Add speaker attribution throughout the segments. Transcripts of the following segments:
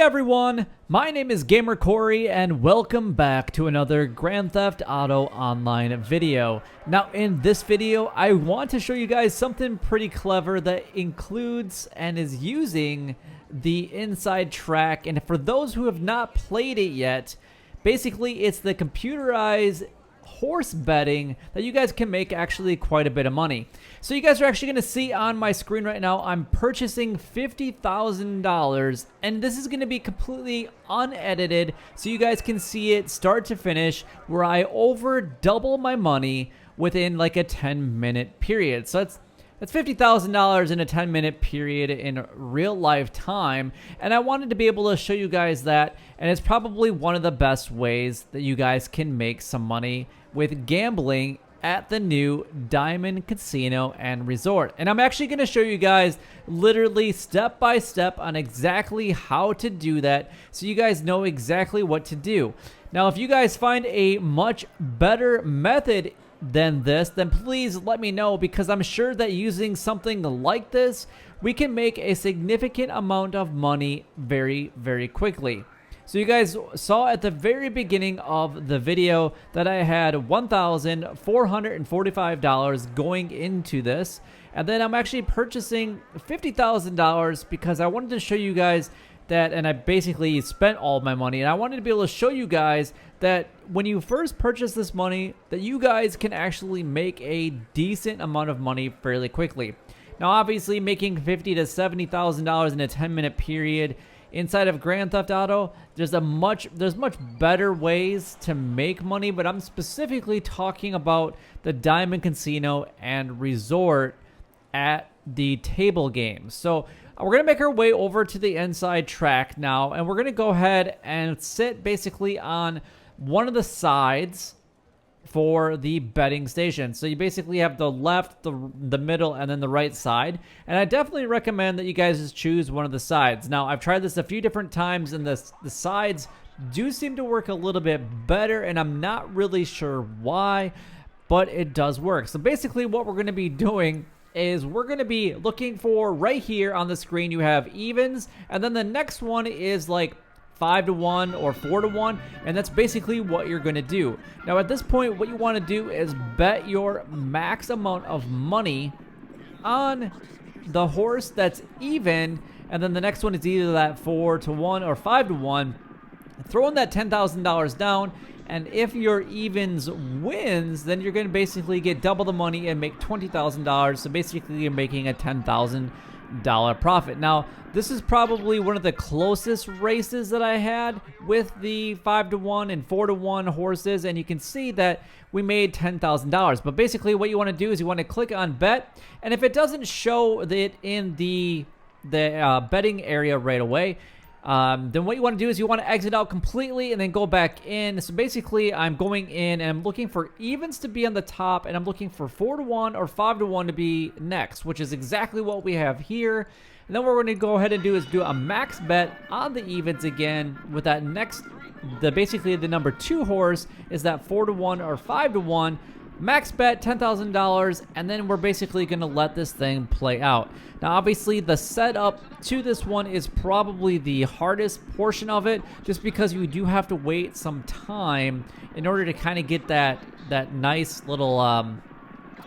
Speaker 1: everyone, my name is Gamer Corey and welcome back to another Grand Theft Auto Online video. Now in this video, I want to show you guys something pretty clever that includes and is using the inside track. And for those who have not played it yet, basically it's the computerized horse betting that you guys can make actually quite a bit of money. So you guys are actually going to see on my screen right now, I'm purchasing $50,000 and this is going to be completely unedited so you guys can see it start to finish where I over double my money within like a 10-minute period. So that's $50,000 in a 10-minute period in real life time, and I wanted to be able to show you guys that, and it's probably one of the best ways that you guys can make some money with gambling at the new Diamond Casino and Resort. And I'm actually going to show you guys literally step by step on exactly how to do that so you guys know exactly what to do. Now, if you guys find a much better method than this, then please let me know, because I'm sure that using something like this, we can make a significant amount of money very, very quickly. So you guys saw at the very beginning of the video that I had $1,445 going into this, and then I'm actually purchasing $50,000 because I wanted to show you guys that, and I basically spent all my money, and I wanted to be able to show you guys that when you first purchase this money, that you guys can actually make a decent amount of money fairly quickly. Now, obviously, making $50,000 to $70,000 in a 10-minute period inside of Grand Theft Auto, there's much better ways to make money, but I'm specifically talking about the Diamond Casino and Resort at the table game. So we're going to make our way over to the inside track now, and we're going to go ahead and sit basically on one of the sides for the betting station. So you basically have the left, the middle, and then the right side. And I definitely recommend that you guys just choose one of the sides. Now, I've tried this a few different times, and the sides do seem to work a little bit better, and I'm not really sure why, but it does work. So basically what we're going to be doing is we're going to be looking for right here on the screen, you have evens, and then the next one is like 5 to 1 or 4 to 1, and that's basically what you're going to do. Now at this point, what you want to do is bet your max amount of money on the horse that's even, and then the next one is either that 4 to 1 or 5 to 1. Throw in that $10,000 down, and if your evens wins, then you're going to basically get double the money and make $20,000. So basically you're making a $10,000 profit. Now, this is probably one of the closest races that I had with the 5 to 1 and 4 to 1 horses, and you can see that we made $10,000. But basically what you want to do is you want to click on bet, and if it doesn't show it in the betting area right away, then what you want to do is you want to exit out completely and then go back in. So basically I'm going in and I'm looking for evens to be on the top, and I'm looking for 4 to 1 or 5 to 1 to be next, which is exactly what we have here. And then what we're going to go ahead and do is do a max bet on the evens again with that next, basically the number 2 horse is that 4 to 1 or 5 to 1. Max bet $10,000, and then we're basically going to let this thing play out. Now, obviously, the setup to this one is probably the hardest portion of it, just because you do have to wait some time in order to kind of get that nice little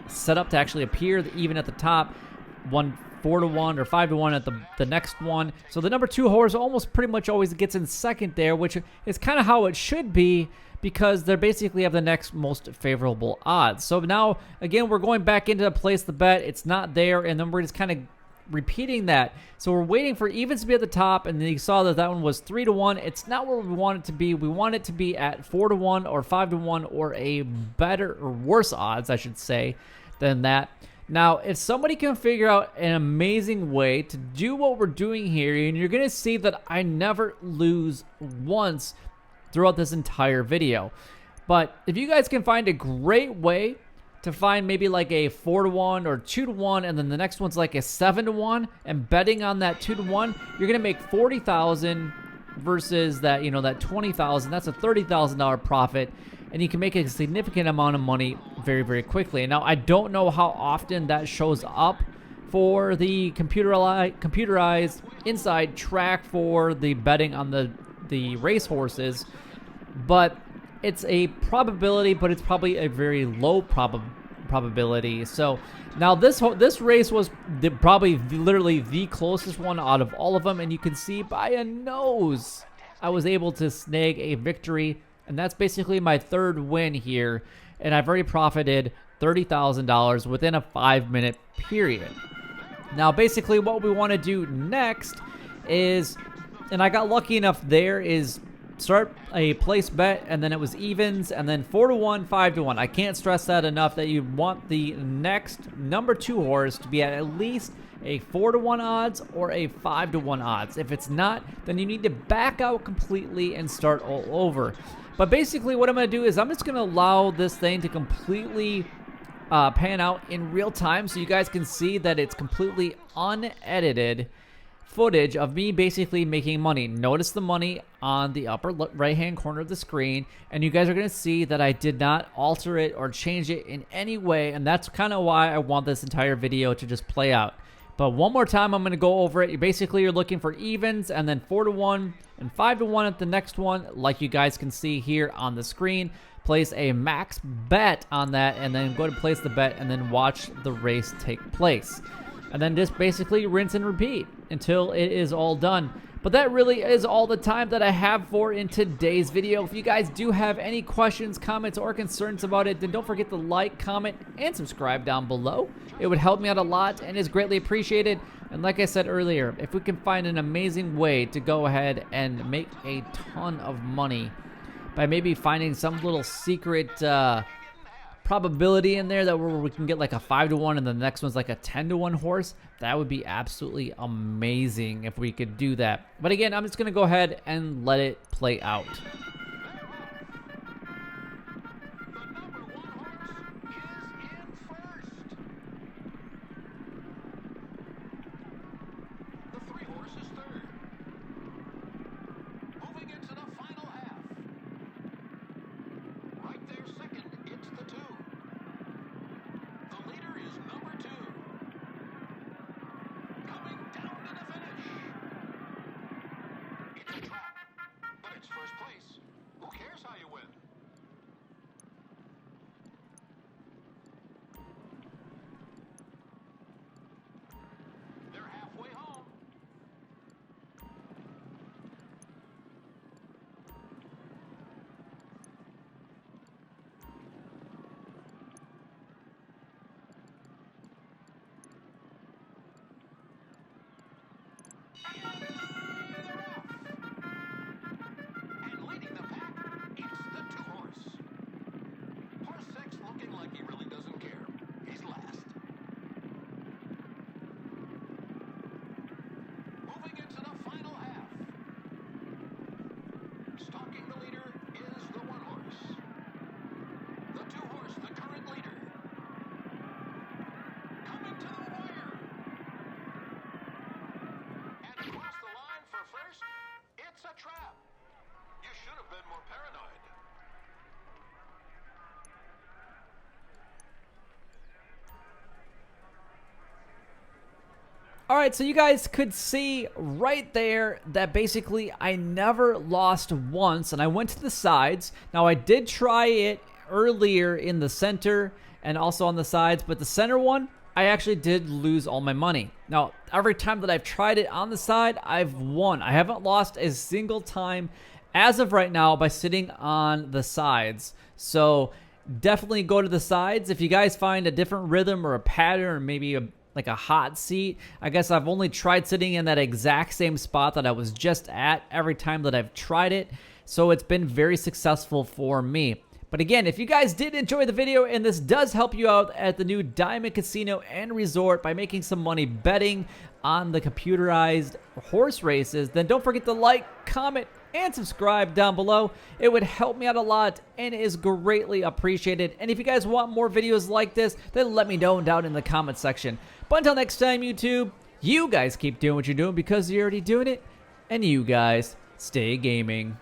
Speaker 1: setup to actually appear, even at the top, 4 to 1 or 5 to 1 at the next one. So the number 2 horse almost pretty much always gets in second there, which is kind of how it should be, because they basically have the next most favorable odds. So now, again, we're going back into place the bet. It's not there, and then we're just kind of repeating that. So we're waiting for evens to be at the top, and then you saw that one was 3 to 1. It's not where we want it to be. We want it to be at 4 to 1 or 5 to 1 or a better or worse odds, I should say, than that. Now, if somebody can figure out an amazing way to do what we're doing here, and you're going to see that I never lose once throughout this entire video. But if you guys can find a great way to find maybe like a 4 to 1 or 2 to 1, and then the next one's like a 7 to 1, and betting on that 2 to 1, you're going to make $40,000 versus that, that $20,000. That's a $30,000 profit, and you can make a significant amount of money very, very quickly. Now, I don't know how often that shows up for the computerized inside track for the betting on the race horses, but it's a probability, but it's probably a very low probability. So now this race was probably literally the closest one out of all of them, and you can see by a nose I was able to snag a victory, and that's basically my third win here, and I've already profited $30,000 within a 5-minute period. Now basically what we want to do next is, and I got lucky enough there, is start a place bet, and then it was evens, and then 4-1, 5-1. I can't stress that enough, that you want the next number 2 horse to be at least a 4-1 odds or a 5-1 odds. If it's not, then you need to back out completely and start all over. But basically what I'm going to do is I'm just going to allow this thing to completely pan out in real time, so you guys can see that it's completely unedited footage of me basically making money. Notice the money on the upper right hand corner of the screen, and you guys are going to see that I did not alter it or change it in any way, and that's kind of why I want this entire video to just play out. But one more time, I'm going to go over it. You're looking for evens, and then 4-1 and 5-1 at the next one, like you guys can see here on the screen. Place a max bet on that, and then go to place the bet, and then watch the race take place. And then just basically rinse and repeat until it is all done. But that really is all the time that I have for in today's video. If you guys do have any questions, comments, or concerns about it, then don't forget to like, comment, and subscribe down below. It would help me out a lot and is greatly appreciated. And like I said earlier, if we can find an amazing way to go ahead and make a ton of money by maybe finding some little secret probability in there that we can get like a 5-1 and the next one's like a 10-1 horse, that would be absolutely amazing if we could do that. But again, I'm just going to go ahead and let it play out. Alright, so you guys could see right there that basically I never lost once, and I went to the sides. Now I did try it earlier in the center and also on the sides, but the center one, I actually did lose all my money. Now, every time that I've tried it on the side, I've won. I haven't lost a single time as of right now by sitting on the sides. So definitely go to the sides. If you guys find a different rhythm or a pattern, or maybe like a hot seat, I guess I've only tried sitting in that exact same spot that I was just at every time that I've tried it. So it's been very successful for me. But again, if you guys did enjoy the video and this does help you out at the new Diamond Casino and Resort by making some money betting on the computerized horse races, then don't forget to like, comment, and subscribe down below. It would help me out a lot and is greatly appreciated. And if you guys want more videos like this, then let me know down in the comment section. But until next time, YouTube, you guys keep doing what you're doing because you're already doing it. And you guys stay gaming.